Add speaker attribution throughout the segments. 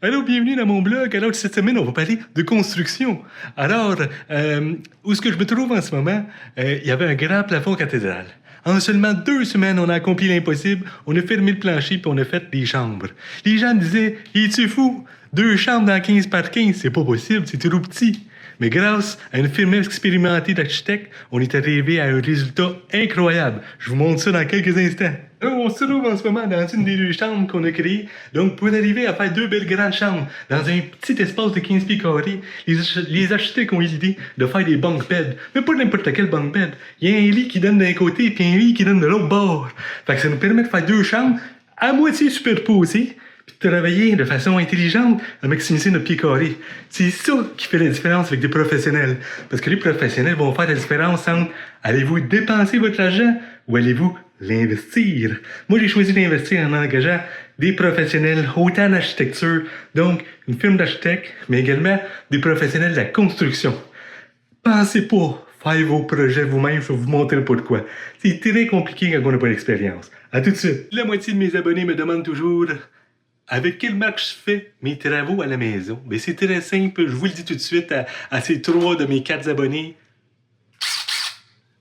Speaker 1: Alors, bienvenue dans mon blog. Alors, cette semaine, on va parler de construction. Alors, où est-ce que je me trouve en ce moment? Il y avait un grand plafond cathédral. En seulement 2 semaines, on a accompli l'impossible. On a fermé le plancher puis on a fait des chambres. Les gens me disaient, es-tu fou? 2 chambres dans 15 par 15, c'est pas possible, c'est trop petit. Mais grâce à une firme expérimentée d'architectes, on est arrivé à un résultat incroyable. Je vous montre ça dans quelques instants. Là, on se trouve en ce moment dans une des 2 chambres qu'on a créées. Donc, pour arriver à faire 2 belles grandes chambres dans un petit espace de 15 pieds carrés, les architectes ont eu l'idée de faire des bunk beds. Mais pas n'importe quel bunk bed. Il y a un lit qui donne d'un côté puis un lit qui donne de l'autre bord. Fait que ça nous permet de faire 2 chambres à moitié superposées puis de travailler de façon intelligente à maximiser notre pied carré. C'est ça qui fait la différence avec des professionnels. Parce que les professionnels vont faire la différence entre allez-vous dépenser votre argent ou allez-vous l'investir. Moi, j'ai choisi d'investir en engageant des professionnels autant en architecture, donc une firme d'architectes, mais également des professionnels de la construction. Pensez pas faire vos projets vous-même, je vais vous montrer pourquoi. C'est très compliqué quand on n'a pas d'expérience. À tout de suite. La moitié de mes abonnés me demandent toujours avec quelle marque je fais mes travaux à la maison. Mais c'est très simple, je vous le dis tout de suite à ces 3 de mes 4 abonnés.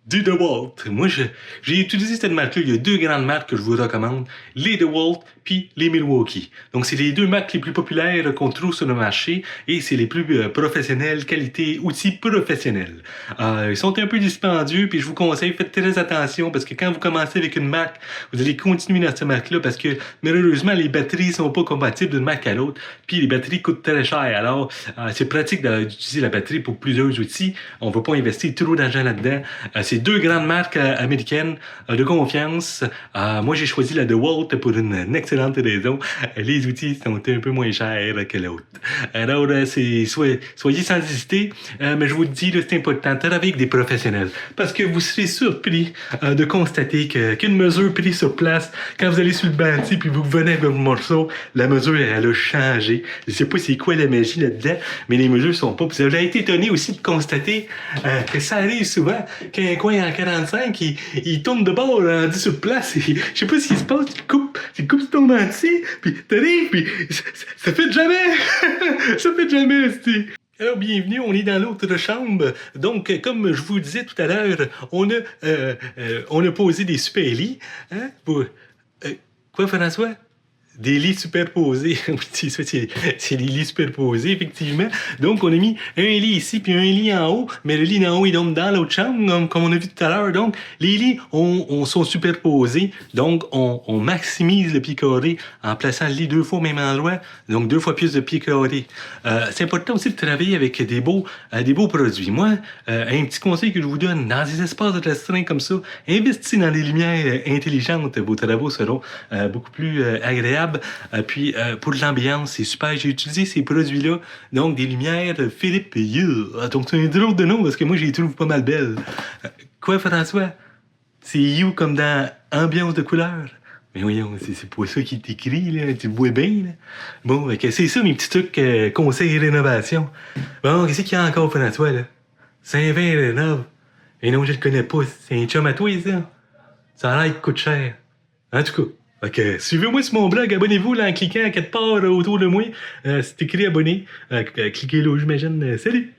Speaker 1: Du DeWalt. Moi, j'ai utilisé cette marque-là. Il y a 2 grandes marques que je vous recommande. Les DeWalt puis les Milwaukee. Donc, c'est les 2 marques les plus populaires qu'on trouve sur le marché et c'est les plus professionnelles, qualité, outils professionnels. Ils sont un peu dispendieux puis je vous conseille, faites très attention parce que quand vous commencez avec une marque, vous allez continuer dans cette marque-là parce que malheureusement, les batteries sont pas compatibles d'une marque à l'autre puis les batteries coûtent très cher. Alors, c'est pratique d'utiliser la batterie pour plusieurs outils. On ne va pas investir trop d'argent là-dedans. C'est 2 grandes marques américaines de confiance. Moi, j'ai choisi la DeWalt pour une excellente raison. Les outils sont un peu moins chers que l'autre. Alors, soyez sans hésiter. Mais je vous le dis, c'est important de travailler avec des professionnels. Parce que vous serez surpris de constater qu'une mesure prise sur place, quand vous allez sur le banc puis vous venez avec votre morceau, la mesure, elle a changé. Je sais pas c'est quoi la magie là-dedans, mais les mesures sont pas. Vous avez été étonné aussi de constater que ça arrive souvent qu'un coin en 45, il tourne de bord rendu sur place. Je sais pas ce qui se passe, tu coupes sur ton dentier, puis t'arrives, puis ça fait jamais! Ça fait jamais, c'est... Alors, bienvenue, on est dans l'autre chambre. Donc, comme je vous disais tout à l'heure, on a posé des super lits, hein, pour... quoi, François? Des lits superposés. Oui, c'est des lits superposés, effectivement. Donc, on a mis un lit ici, puis un lit en haut, mais le lit en haut, il tombe dans l'autre chambre, comme on a vu tout à l'heure. Donc, les lits sont superposés. Donc, on maximise le pied carré en plaçant le lit 2 fois au même endroit. Donc, 2 fois plus de pied carré. C'est important aussi de travailler avec des beaux produits. Moi, un petit conseil que je vous donne, dans des espaces de restreints comme ça, investissez dans des lumières intelligentes. Vos travaux seront beaucoup plus agréables. Puis pour l'ambiance, c'est super. J'ai utilisé ces produits-là, donc des lumières Philippe Hue. Donc c'est un drôle de nom parce que moi, je les trouve pas mal belles. Quoi, François? C'est Hue comme dans ambiance de couleur. Mais voyons, c'est pas ça qui est écrit, là. Tu le vois bien, là. Bon, c'est ça mes petits trucs conseils et rénovation. Bon, qu'est-ce qu'il y a encore, François, là? Saint-Vin rénove. Et non, je le connais pas. C'est un chum à toi, ça. Ça a l'air qu'il coûte cher. En tout cas. Ok, suivez-moi sur mon blog, abonnez-vous là, en cliquant à quelque part autour de moi. C'est écrit abonné. Cliquez là, j'imagine. Salut!